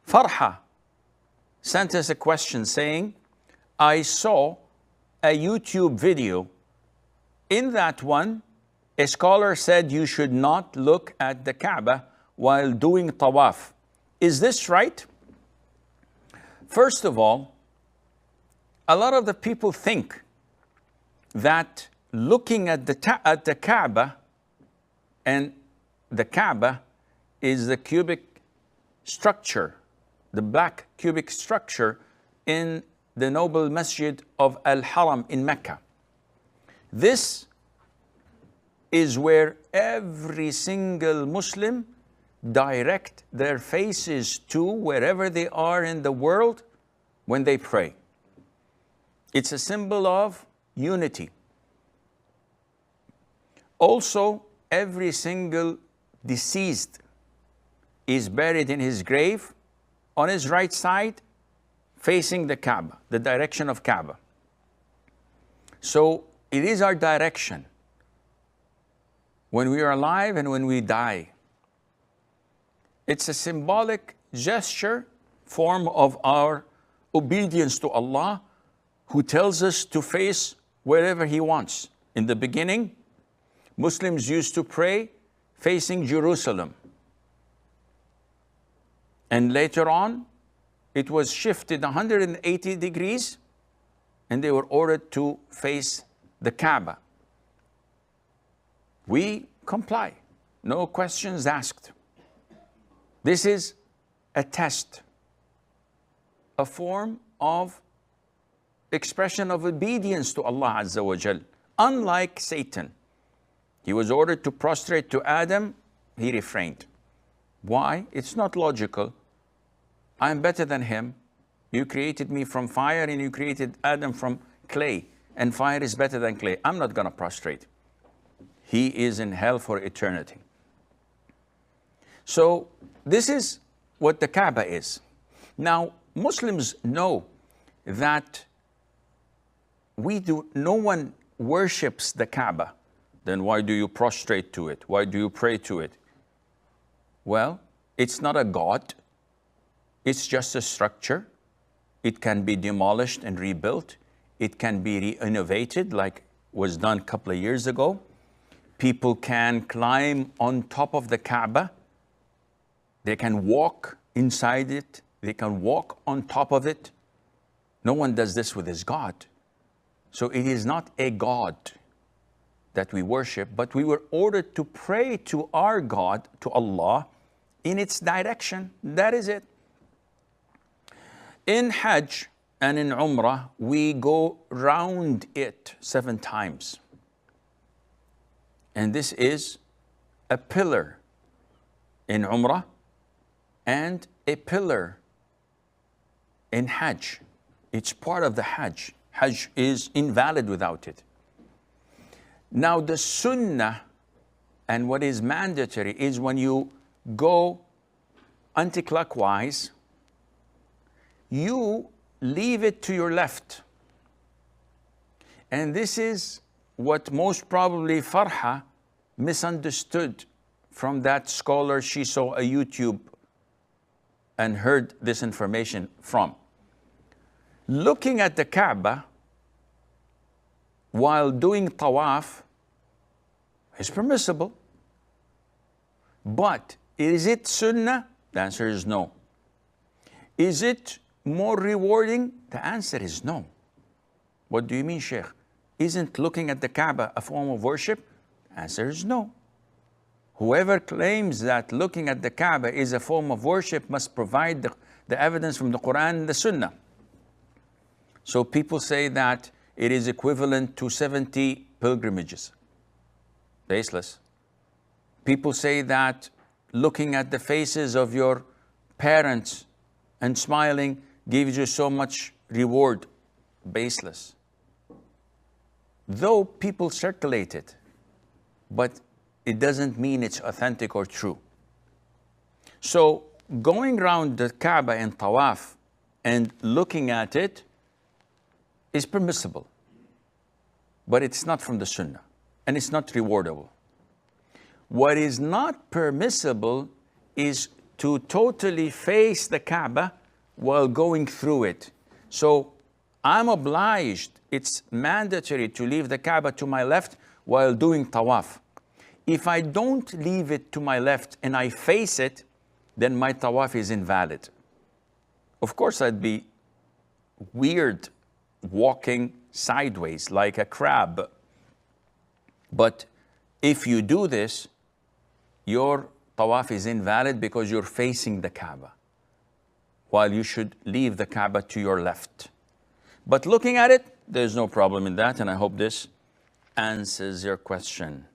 Farha sent us a question saying, I saw a YouTube video. In that one, a scholar said you should not look at the Kaaba while doing Tawaf. Is this right? First of all, a lot of the people think that looking at the Kaaba, and the Kaaba is the cubic structure, the black cubic structure in the noble masjid of Al-Haram in Mecca. This is where every single Muslim direct their faces to wherever they are in the world when they pray. It's a symbol of unity. Also, every single deceased is buried in his grave on his right side, facing the Kaaba, the direction of Kaaba. So it is our direction when we are alive and when we die. It's a symbolic gesture, form of our obedience to Allah, who tells us to face wherever He wants. In the beginning, Muslims used to pray facing Jerusalem. And later on, it was shifted 180 degrees, and they were ordered to face the Kaaba. We comply, no questions asked. This is a test, a form of expression of obedience to Allah Azza wa Jal. Unlike Satan, he was ordered to prostrate to Adam, he refrained. Why? It's not logical. I'm better than him. You created me from fire and you created Adam from clay, and fire is better than clay. I'm not going to prostrate. He is in hell for eternity. So this is what the Kaaba is. Now, Muslims know that no one worships the Kaaba. Then why do you prostrate to it? Why do you pray to it? Well, it's not a god. It's just a structure. It can be demolished and rebuilt. It can be re-innovated like was done a couple of years ago. People can climb on top of the Kaaba. They can walk inside it. They can walk on top of it. No one does this with his God. So it is not a God that we worship, but we were ordered to pray to our God, to Allah, in its direction. That is it. In Hajj and in Umrah, we go round it 7 times. And this is a pillar in Umrah and a pillar in Hajj. It's part of the Hajj. Hajj is invalid without it. Now the Sunnah and what is mandatory is when you go anti-clockwise, you leave it to your left. And this is what most probably Farha misunderstood from that scholar she saw a YouTube and heard this information from. Looking at the Kaaba while doing Tawaf is permissible. But is it Sunnah? The answer is no. Is it more rewarding? The answer is no. What do you mean, Sheikh? Isn't looking at the Kaaba a form of worship? The answer is no. Whoever claims that looking at the Kaaba is a form of worship must provide the evidence from the Qur'an and the Sunnah. So people say that it is equivalent to 70 pilgrimages. Baseless. People say that looking at the faces of your parents and smiling gives you so much reward. Baseless. Though people circulate it, but it doesn't mean it's authentic or true. So going around the Kaaba in Tawaf and looking at it is permissible, but it's not from the Sunnah, and it's not rewardable. What is not permissible is to totally face the Kaaba while going through it. So I'm obliged, it's mandatory to leave the Kaaba to my left while doing Tawaf. If I don't leave it to my left and I face it, then my Tawaf is invalid. Of course, I'd be weird walking sideways like a crab. But if you do this, your Tawaf is invalid because you're facing the Kaaba, while you should leave the Kaaba to your left. But looking at it, there's no problem in that, and I hope this answers your question.